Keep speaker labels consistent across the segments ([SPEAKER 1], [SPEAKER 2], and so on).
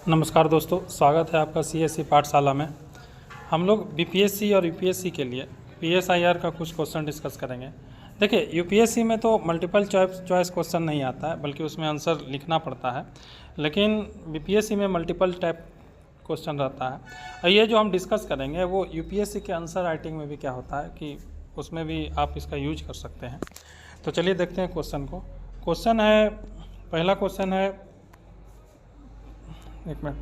[SPEAKER 1] नमस्कार दोस्तों, स्वागत है आपका सीएससी पाठशाला में। हम लोग बीपीएससी और यूपीएससी के लिए पीएसआईआर का कुछ क्वेश्चन डिस्कस करेंगे। देखिए, यूपीएससी में तो मल्टीपल चॉइस क्वेश्चन नहीं आता है, बल्कि उसमें आंसर लिखना पड़ता है। लेकिन बीपीएससी में मल्टीपल टाइप क्वेश्चन रहता है। और ये जो हम डिस्कस करेंगे वो यूपीएससी के आंसर राइटिंग में भी क्या होता है कि उसमें भी आप इसका यूज कर सकते हैं। तो चलिए देखते हैं क्वेश्चन को। क्वेश्चन है, पहला क्वेश्चन है, एक मिनट,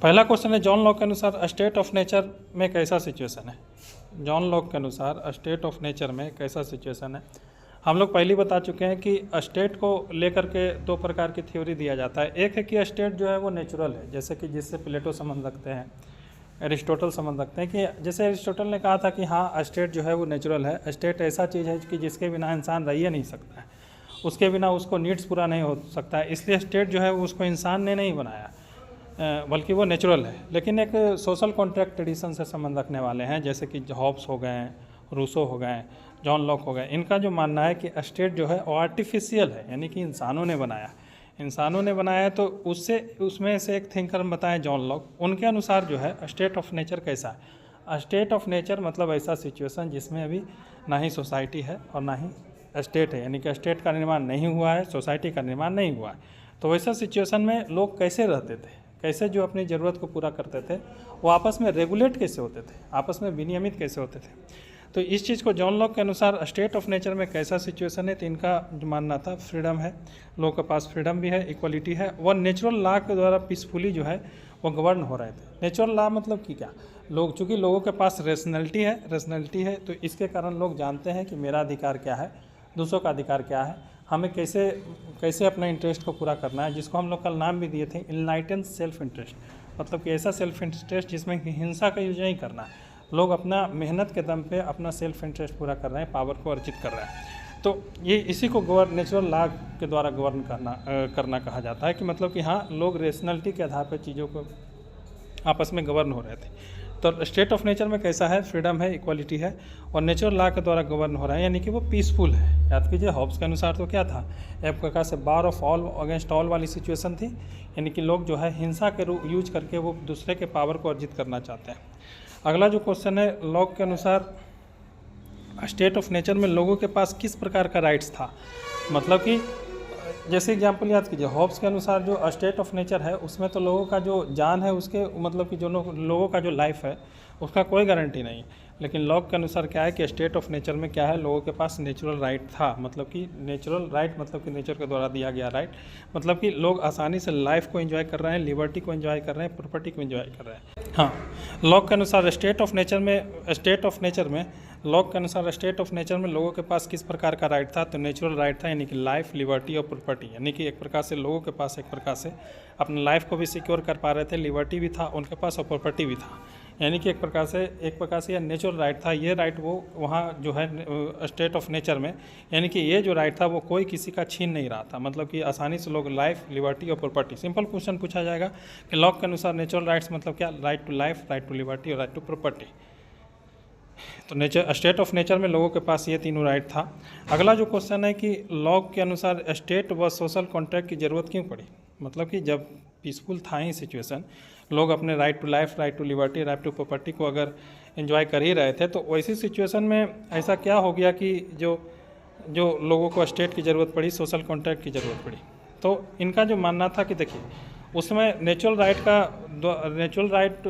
[SPEAKER 1] पहला क्वेश्चन है जॉन लॉक के अनुसार स्टेट ऑफ नेचर में कैसा सिचुएशन है। जॉन लॉक के अनुसार स्टेट ऑफ नेचर में कैसा सिचुएशन है। हम लोग पहले बता चुके हैं कि स्टेट को लेकर के दो प्रकार की थ्योरी दिया जाता है। एक है कि स्टेट जो है वो नेचुरल है, जैसे कि जिससे प्लेटो संबंध रखते हैं, एरिस्टोटल संबंध रखते हैं कि जैसे एरिस्टोटल ने कहा था कि हाँ, स्टेट जो है वो नेचुरल है। स्टेट ऐसा चीज़ है कि जिसके बिना इंसान रह ही नहीं सकता है, उसके बिना उसको नीड्स पूरा नहीं हो सकता है। इसलिए स्टेट जो है वो उसको इंसान ने नहीं बनाया, बल्कि वो नेचुरल है। लेकिन एक सोशल कॉन्ट्रैक्ट ट्रेडिशन से संबंध रखने वाले हैं, जैसे कि हॉब्स हो गए, रूसो हो गए, जॉन लॉक हो गए, इनका जो मानना है कि स्टेट जो है वो आर्टिफिशियल है, यानी कि इंसानों ने बनाया तो उसमें से एक थिंकर बताएं जॉन लॉक। उनके अनुसार जो है स्टेट ऑफ नेचर कैसा है। स्टेट ऑफ नेचर मतलब ऐसा सिचुएशन जिसमें अभी ना ही सोसाइटी है और ना ही स्टेट है, यानी कि स्टेट का निर्माण नहीं हुआ है, सोसाइटी का निर्माण नहीं हुआ है। तो वैसा सिचुएशन में लोग कैसे रहते थे, कैसे जो अपनी ज़रूरत को पूरा करते थे, वो आपस में रेगुलेट कैसे होते थे, आपस में विनियमित कैसे होते थे। तो इस चीज़ को जॉन लॉक के अनुसार स्टेट ऑफ नेचर में कैसा सिचुएशन है, तो इनका जो मानना था फ्रीडम है, लोगों के पास फ्रीडम भी है, इक्वलिटी है, वह नेचुरल लॉ के द्वारा पीसफुली जो है वो गवर्न हो रहे थे। नेचुरल लॉ मतलब कि क्या, लोग, चूँकि लोगों के पास रेशनैलिटी है तो इसके कारण लोग जानते हैं कि मेरा अधिकार क्या है, दूसरों का अधिकार क्या है, हमें कैसे अपना इंटरेस्ट को पूरा करना है, जिसको हम लोग कल नाम भी दिए थे इनलाइटेंड सेल्फ इंटरेस्ट। मतलब कि ऐसा सेल्फ इंटरेस्ट जिसमें कि हिंसा का यूज नहीं करना है, लोग अपना मेहनत के दम पे अपना सेल्फ इंटरेस्ट पूरा कर रहे हैं, पावर को अर्जित कर रहे हैं। तो ये इसी को नेचुरल लॉ के द्वारा गवर्न करना कहा जाता है कि मतलब कि हाँ, लोग रेशनलिटी के आधार पर चीज़ों को आपस में गवर्न हो रहे थे। तो स्टेट ऑफ नेचर में कैसा है, फ्रीडम है, इक्वालिटी है और नेचुरल लॉ के द्वारा गवर्न हो रहा है, यानी कि वो पीसफुल है। याद कीजिए, हॉब्स के अनुसार तो क्या था, एक प्रकार से बार ऑफ ऑल अगेंस्ट ऑल वाली सिचुएशन थी, यानी कि लोग जो है हिंसा के यूज करके वो दूसरे के पावर को अर्जित करना चाहते हैं। अगला जो क्वेश्चन है, लॉक के अनुसार स्टेट ऑफ नेचर में लोगों के पास किस प्रकार का राइट्स था। मतलब कि जैसे एग्जाम्पल याद कीजिए, हॉब्स के अनुसार जो स्टेट ऑफ नेचर है उसमें तो लोगों का जो जान है उसके, मतलब कि जो लोगों का जो लाइफ है उसका कोई गारंटी नहीं। लेकिन लॉक के अनुसार क्या है कि स्टेट ऑफ नेचर में क्या है, लोगों के पास नेचुरल राइट था। मतलब कि नेचुरल राइट मतलब कि नेचर के द्वारा दिया गया राइट, मतलब कि लोग आसानी से लाइफ को एंजॉय कर रहे हैं, लिबर्टी को एंजॉय कर रहे हैं, प्रॉपर्टी को एंजॉय कर रहे हैं। हाँ, लॉक के अनुसार स्टेट ऑफ नेचर में लॉक के अनुसार स्टेट ऑफ नेचर में लोगों के पास किस प्रकार का राइट था, तो नेचुरल राइट था, यानी कि लाइफ, लिबर्टी और प्रॉपर्टी। यानी कि एक प्रकार से लोगों के पास एक प्रकार से अपने लाइफ को भी सिक्योर कर पा रहे थे, लिबर्टी भी था उनके पास और प्रॉपर्टी भी था। यानी कि एक प्रकार से यह नेचुरल राइट था। ये राइट वो वहाँ जो है स्टेट ऑफ नेचर में, यानी कि ये जो राइट था वो कोई किसी का छीन नहीं रहा था। मतलब कि आसानी से लोग लाइफ, लिबर्टी और प्रॉपर्टी, सिंपल क्वेश्चन पूछा जाएगा कि लॉक के अनुसार नेचुरल राइट्स मतलब क्या, right to life, right to liberty और राइट टू प्रॉपर्टी। तो स्टेट ऑफ नेचर में लोगों के पास ये तीनों राइट था। अगला जो क्वेश्चन है कि लॉक के अनुसार स्टेट व सोशल कॉन्ट्रैक्ट की ज़रूरत क्यों पड़ी। मतलब कि जब पीसफुल था ही सिचुएशन, लोग अपने right to life, right to liberty, right to property को अगर एंजॉय कर ही रहे थे, तो वैसी सिचुएशन में ऐसा क्या हो गया कि जो लोगों को स्टेट की ज़रूरत पड़ी, सोशल कॉन्ट्रैक्ट की ज़रूरत पड़ी। तो इनका जो मानना था कि देखिए, उसमें नेचुरल राइट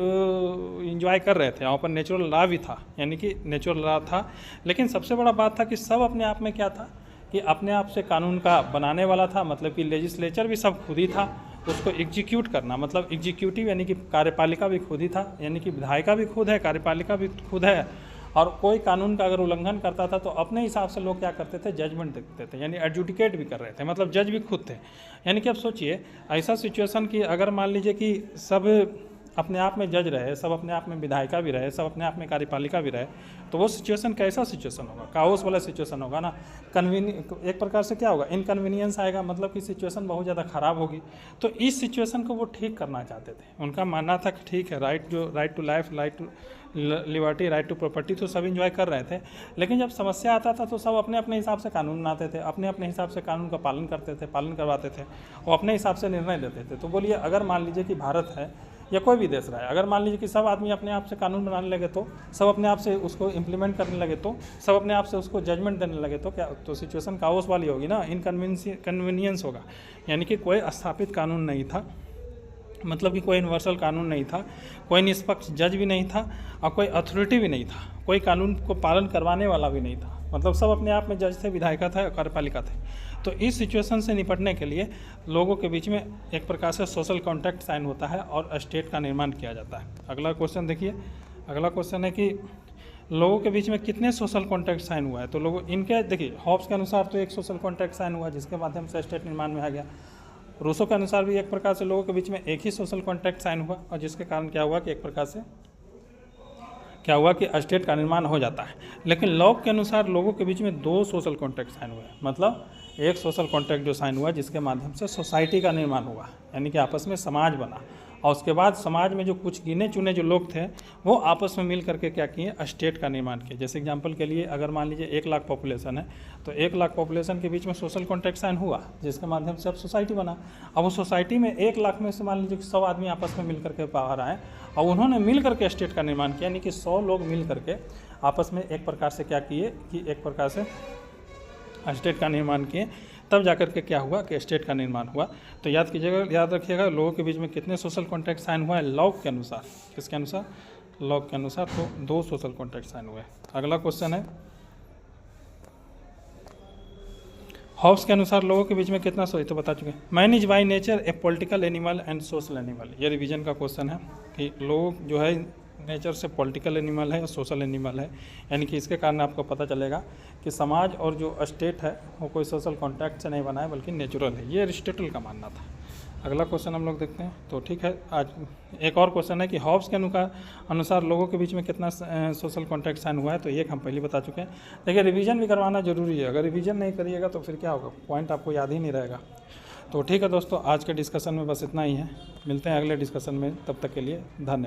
[SPEAKER 1] इंजॉय कर रहे थे, वहाँ पर नेचुरल लॉ भी था, यानी कि नेचुरल लॉ था। लेकिन सबसे बड़ा बात था कि सब अपने आप में क्या था कि अपने आप से कानून का बनाने वाला था। मतलब कि लेजिस्लेचर भी सब खुद ही था, उसको एग्जीक्यूट करना, मतलब एग्जीक्यूटिव यानी कि कार्यपालिका भी खुद ही था, यानी कि विधायिका भी खुद है, कार्यपालिका भी खुद है। और कोई कानून का अगर उल्लंघन करता था तो अपने हिसाब से लोग क्या करते थे, जजमेंट देते थे, यानी एडजुडिकेट भी कर रहे थे, मतलब जज भी खुद थे। यानी कि अब सोचिए ऐसा सिचुएशन कि अगर मान लीजिए कि सब अपने आप में जज रहे, सब अपने आप में विधायिका भी रहे, सब अपने आप में कार्यपालिका भी रहे, तो वो सिचुएशन कैसा सिचुएशन होगा, काओस वाला सिचुएशन होगा ना। एक प्रकार से क्या होगा, इनकन्वीनियंस आएगा, मतलब कि सिचुएशन बहुत ज़्यादा ख़राब होगी। तो इस सिचुएशन को वो ठीक करना चाहते थे। उनका मानना था कि ठीक है, right to life, right to liberty, right to property तो सब इंजॉय कर रहे थे, लेकिन जब समस्या आता था तो सब अपने अपने हिसाब से कानून बनाते थे, अपने अपने हिसाब से कानून का पालन करते थे, पालन करवाते थे, और अपने हिसाब से निर्णय लेते थे। तो बोलिए, अगर मान लीजिए कि भारत है या कोई भी देश रहा है, अगर मान लीजिए कि सब आदमी अपने आप से कानून बनाने लगे, तो सब अपने आप से उसको इम्प्लीमेंट करने लगे, तो सब अपने आप से उसको जजमेंट देने लगे, तो क्या, तो सिचुएशन काओस वाली होगी ना, इनकन्वीनियंस होगा। यानी कि कोई स्थापित कानून नहीं था, मतलब कि कोई यूनिवर्सल कानून नहीं था, कोई निष्पक्ष जज भी नहीं था, और कोई अथॉरिटी भी नहीं था, कोई कानून को पालन करवाने वाला भी नहीं था। मतलब सब अपने आप में जज थे, विधायिका था, कार्यपालिका थे। तो इस सिचुएशन से निपटने के लिए लोगों के बीच में एक प्रकार से सोशल कॉन्ट्रैक्ट साइन होता है और स्टेट का निर्माण किया जाता है। अगला क्वेश्चन देखिए, अगला क्वेश्चन है कि लोगों के बीच में कितने सोशल कॉन्ट्रैक्ट साइन हुआ है। तो लोगों इनके देखिए, हॉब्स के अनुसार तो एक सोशल कॉन्ट्रैक्ट साइन हुआ, जिसके माध्यम से स्टेट निर्माण में आ गया। रूसो के अनुसार भी एक प्रकार से लोगों के बीच में एक ही सोशल कॉन्ट्रैक्ट साइन हुआ, और जिसके कारण क्या हुआ कि एक प्रकार से क्या हुआ कि स्टेट का निर्माण हो जाता है। लेकिन लॉक के अनुसार लोगों के बीच में 2 सोशल कॉन्ट्रैक्ट साइन हुए, मतलब एक सोशल कॉन्ट्रैक्ट जो साइन हुआ जिसके माध्यम से सोसाइटी का निर्माण हुआ, यानी कि आपस में समाज बना, और उसके बाद समाज में जो कुछ गिने चुने जो लोग थे वो आपस में मिल करके क्या किए, स्टेट का निर्माण किए। जैसे एग्जांपल के लिए, अगर मान लीजिए 1 लाख पॉपुलेशन है, तो 1 लाख पॉपुलेशन के बीच में सोशल कॉन्ट्रैक्ट साइन हुआ, जिसके माध्यम से अब सोसाइटी बना। अब वो सोसाइटी में 1 लाख में से मान लीजिए कि 100 आदमी आपस में मिल करके बाहर आए, और उन्होंने मिल करके स्टेट का निर्माण किया, यानी कि 100 लोग मिल करके आपस में एक प्रकार से क्या किए कि एक प्रकार से स्टेट का निर्माण किए, तब जाकर के क्या हुआ कि स्टेट का निर्माण हुआ। तो याद कीजिएगा, याद रखिएगा, लोगों के बीच में कितने सोशल कॉन्ट्रैक्ट साइन हुआ है लॉक के अनुसार, किसके अनुसार, लॉक के अनुसार, तो 2 सोशल कॉन्ट्रैक्ट साइन हुए। अगला क्वेश्चन है, हॉब्स के अनुसार लोगों के बीच में कितना तो बता चुके हैं। Man is by nature A political animal and social animal, ये रिवीजन का क्वेश्चन है कि लोग जो है नेचर से पॉलिटिकल एनिमल है और सोशल एनिमल है, यानी कि इसके कारण आपको पता चलेगा कि समाज और जो स्टेट है वो कोई सोशल कॉन्ट्रैक्ट से नहीं बना है, बल्कि नेचुरल है। ये एरिस्टोटल का मानना था। अगला क्वेश्चन हम लोग देखते हैं। तो ठीक है, आज एक और क्वेश्चन है कि हॉब्स के अनुसार लोगों के बीच में कितना सोशल कॉन्ट्रैक्ट साइन हुआ है, तो ये हम पहले बता चुके हैं। देखिए, रिवीजन भी करवाना जरूरी है, अगर रिवीजन नहीं करिएगा तो फिर क्या होगा, पॉइंट आपको याद ही नहीं रहेगा। तो ठीक है दोस्तों, आज के डिस्कशन में बस इतना ही है, मिलते हैं अगले डिस्कशन में, तब तक के लिए धन्यवाद।